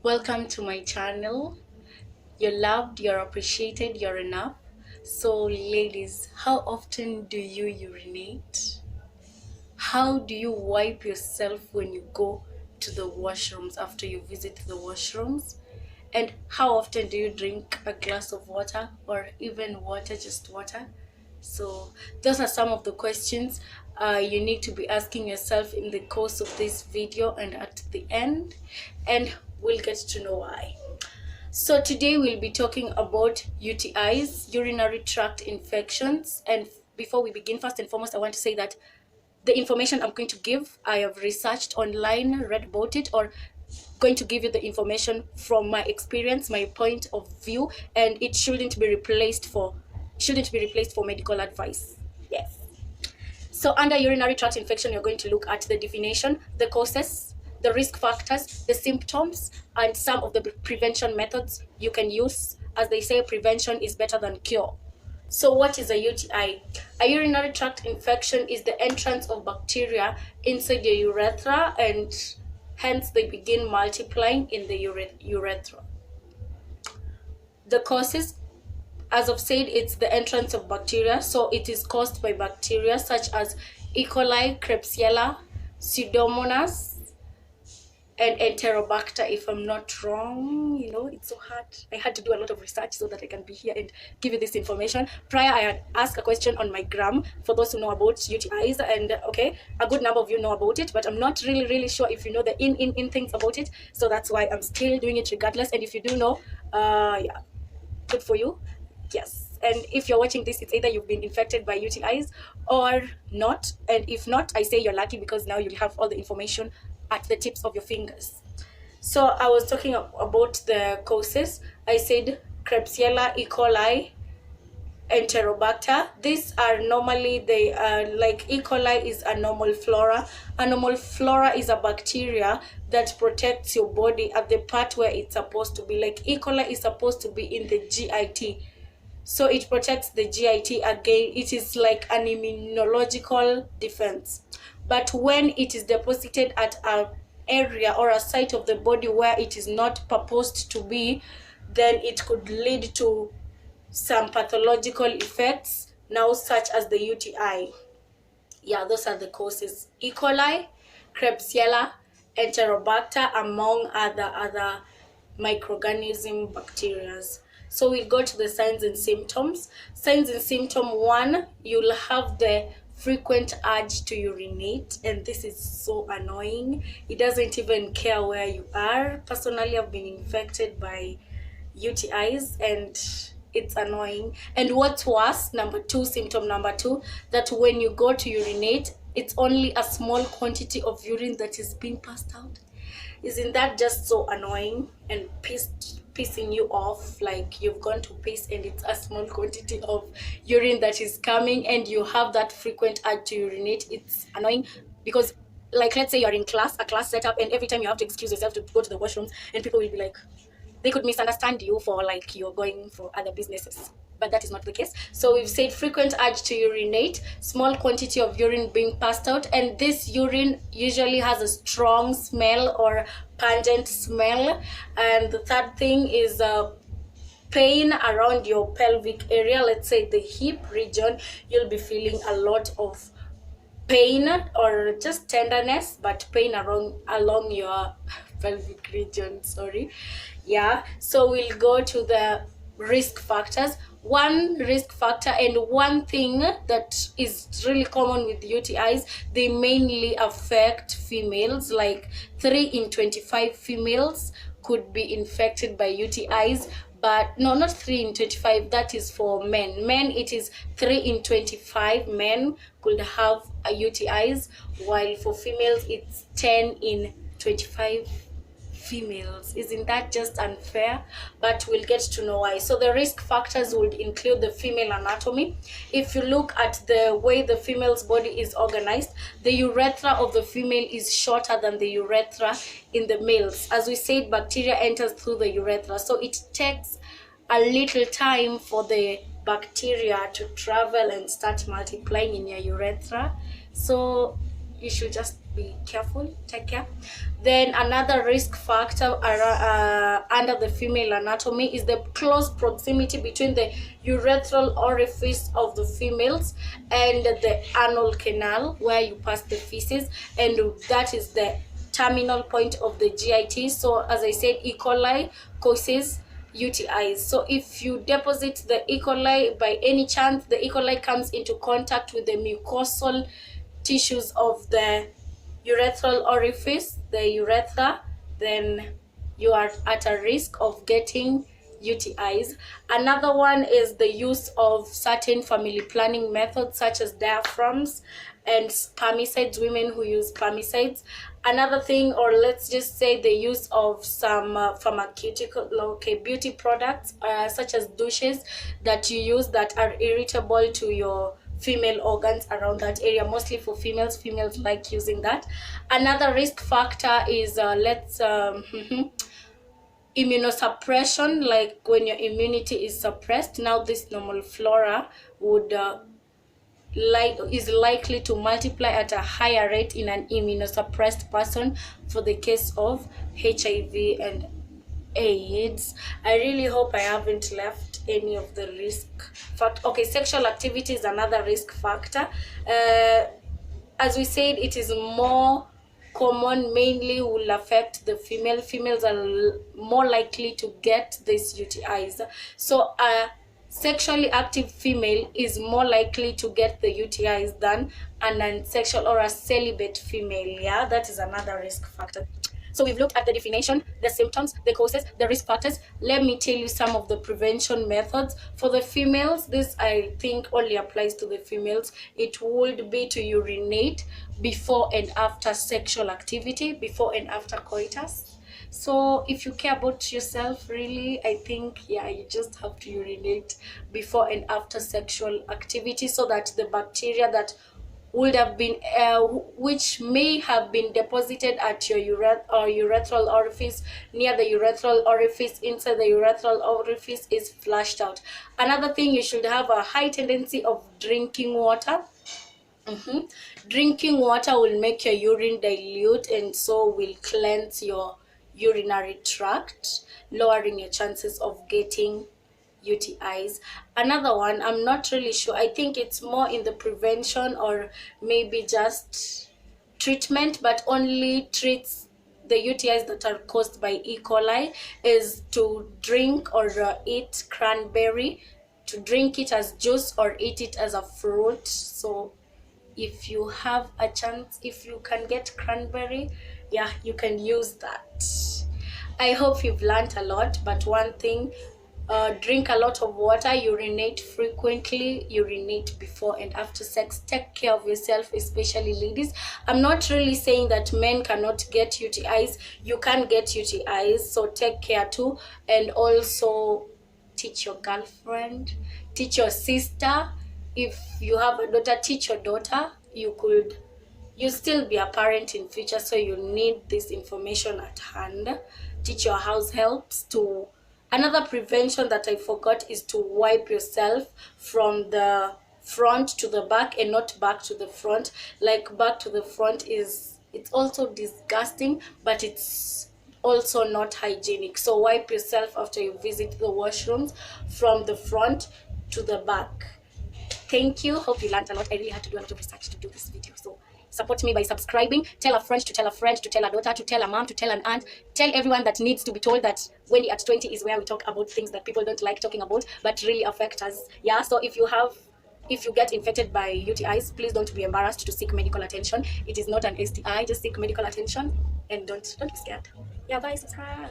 Welcome to my channel. You're loved, you're appreciated, you're enough. So, ladies, how often do you urinate? How do you wipe yourself when you go to the washrooms after you visit the washrooms? And how often do you drink a glass of water or even water, just water? So those are some of the questions you need to be asking yourself in the course of this video and at the end, and we'll get to know why. So today we'll be talking about UTIs, urinary tract infections. And before we begin, first and foremost, I want to say that the information I'm going to give, I have researched online, read about it, or going to give you the information from my experience, my point of view, and it shouldn't be replaced for medical advice. Yes. So under urinary tract infection, you're going to look at the definition, the causes, the risk factors, the symptoms, and some of the prevention methods you can use. As they say, prevention is better than cure. So what is a UTI? A urinary tract infection is the entrance of bacteria inside your urethra, and hence they begin multiplying in the urethra. The causes, as I've said, it's the entrance of bacteria. So it is caused by bacteria such as E. coli, Klebsiella, Pseudomonas, and Enterobacter, if I'm not wrong. It's so hard. I had to do a lot of research so that I can be here and give you this information. Prior, I had asked a question on my gram for those who know about UTIs, and okay, a good number of you know about it, but I'm not really sure if you know the in things about it. So that's why I'm still doing it regardless. And if you do know, yeah, good for you. Yes. And if you're watching this, it's either you've been infected by UTIs or not. And if not, I say you're lucky, because now you'll have all the information at the tips of your fingers. So I was talking about the causes. I said Klebsiella, E. coli, Enterobacter. These are normally, they are like E. coli is a normal flora. A normal flora is a bacteria that protects your body at the part where it's supposed to be. Like E. coli is supposed to be in the GIT. So it protects the GIT. Again, it is like an immunological defense. But when it is deposited at an area or a site of the body where it is not purposed to be, then it could lead to some pathological effects, now such as the UTI. Yeah, those are the causes: E. coli, Klebsiella, Enterobacter, among other microorganism bacteria. So we'll go to the signs and symptoms. Signs and symptom 1, you'll have the frequent urge to urinate, and this is so annoying. It doesn't even care where you are. Personally, I've been infected by UTIs and it's annoying. And what's worse, symptom number 2, that when you go to urinate, it's only a small quantity of urine that is being passed out. Isn't that just so annoying and pissing you off? Like, you've gone to piss and it's a small quantity of urine that is coming, and you have that frequent urge to urinate. It's annoying because, like, let's say you're in a class setup, and every time you have to excuse yourself to go to the washrooms, and people will be like, they could misunderstand you for like you're going for other businesses, but that is not the case. So we've said frequent urge to urinate, small quantity of urine being passed out, and this urine usually has a strong smell or pungent smell. And the third thing is pain around your pelvic area. Let's say the hip region, you'll be feeling a lot of pain or just tenderness, but pain along your pelvic region, sorry. Yeah, so we'll go to the risk factors. One risk factor, and one thing that is really common with UTIs, they mainly affect females. Like 3 in 25 females could be infected by UTIs. But no, not 3 in 25, that is for men. Men, it is 3 in 25 men could have a UTIs, while for females it's 10 in 25 females. Isn't that just unfair? But we'll get to know why. So the risk factors would include the female anatomy. If you look at the way the female's body is organized, the urethra of the female is shorter than the urethra in the males. As we said, bacteria enters through the urethra, so it takes a little time for the bacteria to travel and start multiplying in your urethra. So you should just be careful, take care. Then another risk factor under the female anatomy is the close proximity between the urethral orifice of the females and the anal canal where you pass the feces, and that is the terminal point of the GIT. So as I said, E. coli causes UTIs. So if you deposit the E. coli, by any chance the E. coli comes into contact with the mucosal tissues of the urethral orifice, the urethra, then you are at a risk of getting UTIs. Another one is the use of certain family planning methods such as diaphragms and spermicides, women who use spermicides. Another thing, or let's just say the use of some pharmaceutical beauty products such as douches that you use that are irritable to your female organs around that area. Mostly for females like using that. Another risk factor is immunosuppression, like when your immunity is suppressed. Now this normal flora would is likely to multiply at a higher rate in an immunosuppressed person for the case of HIV and AIDS. I really hope I haven't left any of the risk factor. Okay, sexual activity is another risk factor. As we said, it is more common, mainly will affect the female. Females are more likely to get these UTIs. So sexually active female is more likely to get the UTIs than an unsexual or a celibate female. Yeah, that is another risk factor. So we've looked at the definition, the symptoms, the causes, the risk factors. Let me tell you some of the prevention methods. For the females, this I think only applies to the females. It would be to urinate before and after sexual activity, before and after coitus. So if you care about yourself, really, I think, yeah, you just have to urinate before and after sexual activity so that the bacteria that would have been which may have been deposited at your urethral orifice, near the urethral orifice, inside the urethral orifice, is flushed out. Another thing, you should have a high tendency of drinking water. Drinking water will make your urine dilute and so will cleanse your urinary tract, lowering your chances of getting UTIs. Another one, I'm not really sure, I think it's more in the prevention or maybe just treatment, but only treats the UTIs that are caused by E. coli, is to drink or eat cranberry, to drink it as juice or eat it as a fruit. So if you have a chance, if you can get cranberry, yeah, you can use that. I hope you've learned a lot, but one thing, drink a lot of water, urinate frequently, urinate before and after sex. Take care of yourself, especially ladies. I'm not really saying that men cannot get UTIs. You can get UTIs, so take care too. And also teach your girlfriend, teach your sister. If you have a daughter, teach your daughter. You still be a parent in future, so you need this information at hand. Teach your house helps to. Another prevention that I forgot is to wipe yourself from the front to the back and not back to the front. Like back to the front it's also disgusting, but it's also not hygienic. So wipe yourself after you visit the washrooms from the front to the back. Thank you. Hope you learned a lot. I really had to do a lot of research to do this video. So support me by subscribing. Tell a friend to tell a friend to tell a daughter to tell a mom to tell an aunt. Tell everyone that needs to be told that Wendy at 20 is where we talk about things that people don't like talking about but really affect us. Yeah, so if you get infected by UTIs, please don't be embarrassed to seek medical attention. It is not an STI. Just seek medical attention and don't be scared. Yeah, bye, subscribe.